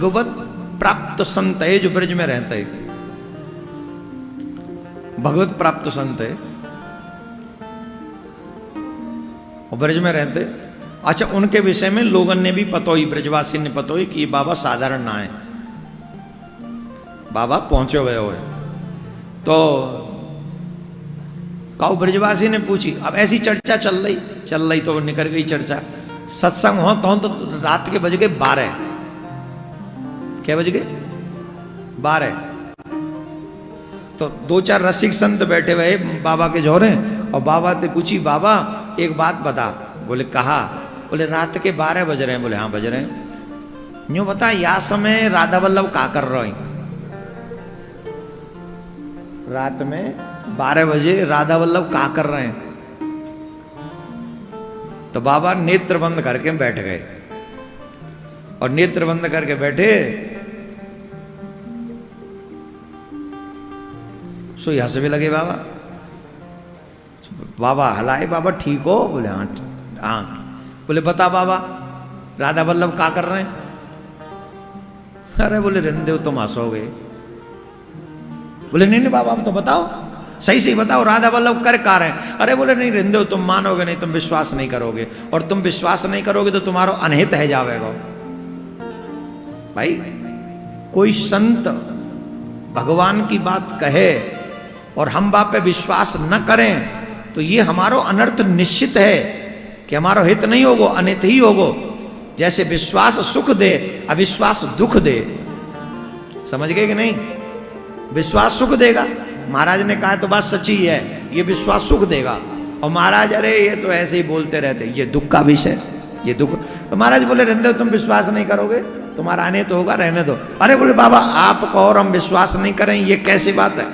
भगवत प्राप्त संत है जो ब्रज में रहते है, भगवत प्राप्त संत है और ब्रज में रहते। अच्छा, उनके विषय में लोगों ने भी पतोई, ब्रजवासी ने पतोई कि ये बाबा साधारण ना है, बाबा पहुंचे हुए हो। तो काउ ब्रजवासी ने पूछी, अब ऐसी चर्चा चल रही तो निकल गई चर्चा। सत्संग हो तो रात के बज गए 12। क्या बज गए? 12। तो 2-4 रसिक संत बैठे हुए बाबा के जोरे, और बाबा ने पूछी, बाबा एक बात बता। बोले कहा? बोले रात के 12 बज रहे हैं। बोले हाँ बज रहे हैं। यूं बता, या समय राधा वल्लभ का कर रहे हैं? रात में 12 बजे राधा वल्लभ का कर रहे हैं? तो बाबा नेत्र बंद करके बैठ गए, और नेत्र बंद करके बैठे सो हंस भी लगे बाबा। बाबा हलाए, बाबा ठीक हो? बोले हाँ हाँ। बोले बता बाबा, राधा वल्लभ का कर रहे हैं? अरे बोले रहने दो, तुम हंसोगे। बोले नहीं नहीं बाबा, अब तो बताओ, सही सही बताओ, राधा वल्लभ कर का रहे हैं? अरे बोले नहीं रहने दो, तुम मानोगे नहीं, तुम विश्वास नहीं करोगे, और तुम विश्वास नहीं करोगे तो तुम्हारा अनहित है जावेगा। भाई कोई संत भगवान की बात कहे और हम बाप पे विश्वास न करें तो ये हमारो अनर्थ निश्चित है कि हमारो हित नहीं होगो, अनित ही होगो। जैसे विश्वास सुख दे, अविश्वास दुख दे। समझ गए कि नहीं? विश्वास सुख देगा, महाराज ने कहा तो बात सच्ची है, ये विश्वास सुख देगा। और महाराज अरे ये तो ऐसे ही बोलते रहते, ये दुख का विषय, ये दुख। तो महाराज बोले रहने दो, तुम विश्वास नहीं करोगे, तुम्हारा आने तो होगा, रहने दो। अरे बोले बाबा आप कहो और हम विश्वास नहीं करें, ये कैसी बात है?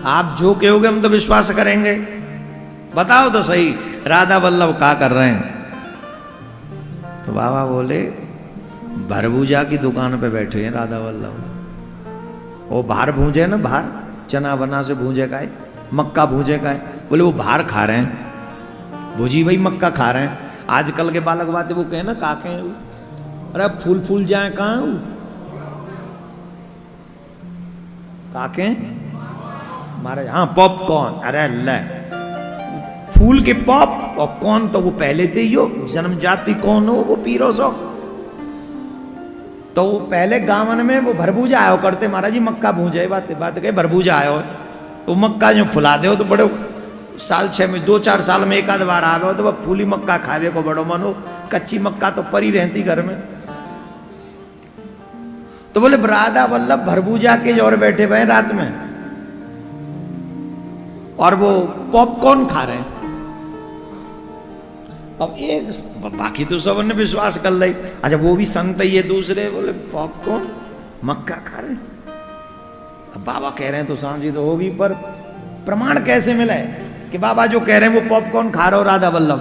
आप जो कहोगे हम तो विश्वास करेंगे। बताओ तो सही, राधा वल्लभ का कर रहे हैं? तो बाबा बोले भरभूजा की दुकान पे बैठे हैं राधा वल्लभ। वो भार भूंजे ना, भार चना बना से भूंजे का है, मक्का भूंजे का है। बोले वो भार खा रहे हैं, भुजी भाई मक्का खा रहे हैं। आजकल के बालक बातें वो कहे ना काके हैं। अरे फूल फूल जाए कहाँ काके महाराज? हाँ पॉपकॉर्न। अरे ले, फूल के पॉप और कौन तो वो पहले थे, यो जन्म जाति कौन हो वो पीरो सो। तो पहले गावन में वो भरबूजा आयो करते, महाराज जी मक्का भूंजे, बात कहे भरबूजा आयो। तो मक्का जो फुला दे तो बड़े साल 6 में 2-4 साल में एक आध बार आवे तो वह फूली मक्का खावे को बड़ो मन हो, कच्ची मक्का तो परी रहती घर में। तो बोले राधा वल्लभ भरबूजा के जोर बैठे हुए रात में और वो पॉपकॉर्न खा रहे हैं। अब एक बाकी तो सब ने विश्वास कर ली। अच्छा वो भी संत ही है दूसरे, बोले पॉपकॉर्न मक्का खा रहे हैं। अब बाबा कह रहे हैं तो सांझी तो होगी, पर प्रमाण कैसे मिला है कि बाबा जो कह रहे हैं वो पॉपकॉर्न खा रहे हो राधा वल्लभ?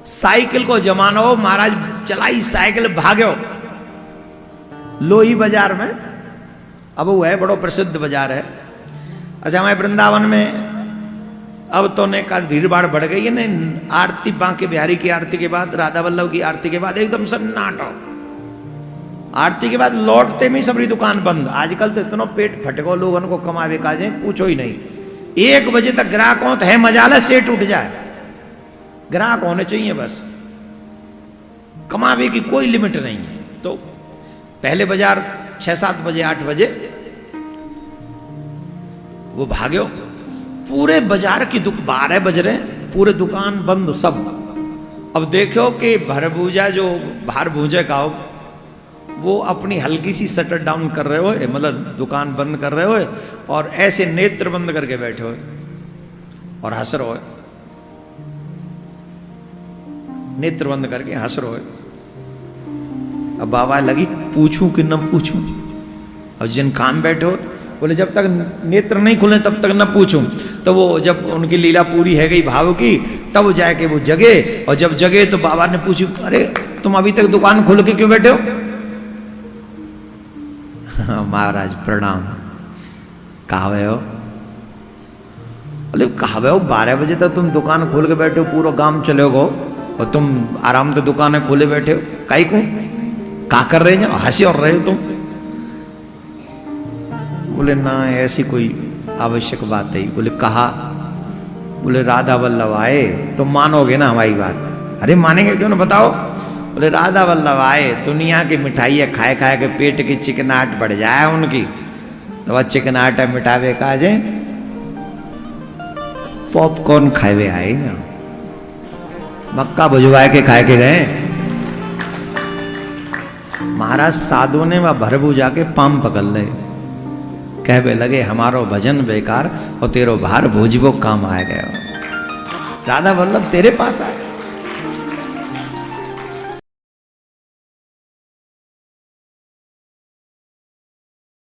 साइकिल को जमाना हो, महाराज चलाई साइकिल, भाग्यो लोही बाजार में। अब वो है बड़ो प्रसिद्ध बाजार है। अच्छा हमारे वृंदावन में अब तो ने का भीड़ भाड़ बढ़ गई है ना, आरती बांके बिहारी की आरती के बाद, राधा वल्लभ की आरती के बाद एकदम सन्नाटा। आरती के बाद लौटते में सबरी दुकान बंद। आजकल तो इतना पेट फटको लोगों को कमावे काजे पूछो ही नहीं। 1 बजे तक ग्राहक हो तो है मजाला, सेट उठ जाए, ग्राहक होने चाहिए बस, कमावे की कोई लिमिट नहीं है। तो पहले बाजार 6-7 बजे 8 बजे वो भाग्यो, पूरे बाजार की 12 बज रहे, पूरे दुकान बंद सब। अब देखो कि भरभूजा जो भार भूजे का हो वो अपनी हल्की सी शटर डाउन कर रहे हो, मतलब दुकान बंद कर रहे हो और ऐसे नेत्र बंद करके बैठे हो और हंस रहे हो, नेत्र बंद करके हंस रहे हो। अब बाबा लगी पूछूं कि न पूछूं। अब जिन काम बैठे हो बोले जब तक नेत्र नहीं खुले तब तक न पूछूं। तो वो जब उनकी लीला पूरी है गई भाव की, तब जाके वो जगे, और जब जगे तो बाबा ने पूछी, अरे तुम अभी तक दुकान खोल के क्यों बैठे हो? महाराज प्रणाम। कहावे हो? बोले कहावे हो 12 बजे तक तुम दुकान खोल के बैठे हो, पूरा गांव चले गो, और तुम आराम से दुकानें खोले बैठे हो, काई को का कर रहे हैं, हंसी और रहे हो तुम। बोले ना ऐसी कोई आवश्यक बात नहीं। बोले कहा, बोले राधा वल्लभ आए, तुम मानोगे ना हमारी बात? अरे मानेंगे क्यों ना, बताओ। बोले राधा वल्लभ आए, दुनिया की मिठाइयाँ खाए खाए के पेट की चिकनाहट बढ़ जाए उनकी, तो वह चिकनाहट मिटावे काजे पॉपकॉर्न खाए आए ना, मक्का भुजवाए के खाए के गए। महाराज साधु ने वह भर भुजा के पाम पकड़ ले, कहवे लगे हमारो भजन बेकार और तेरो भार भोजबो काम आ गया। राधा वल्लभ तेरे पास आए।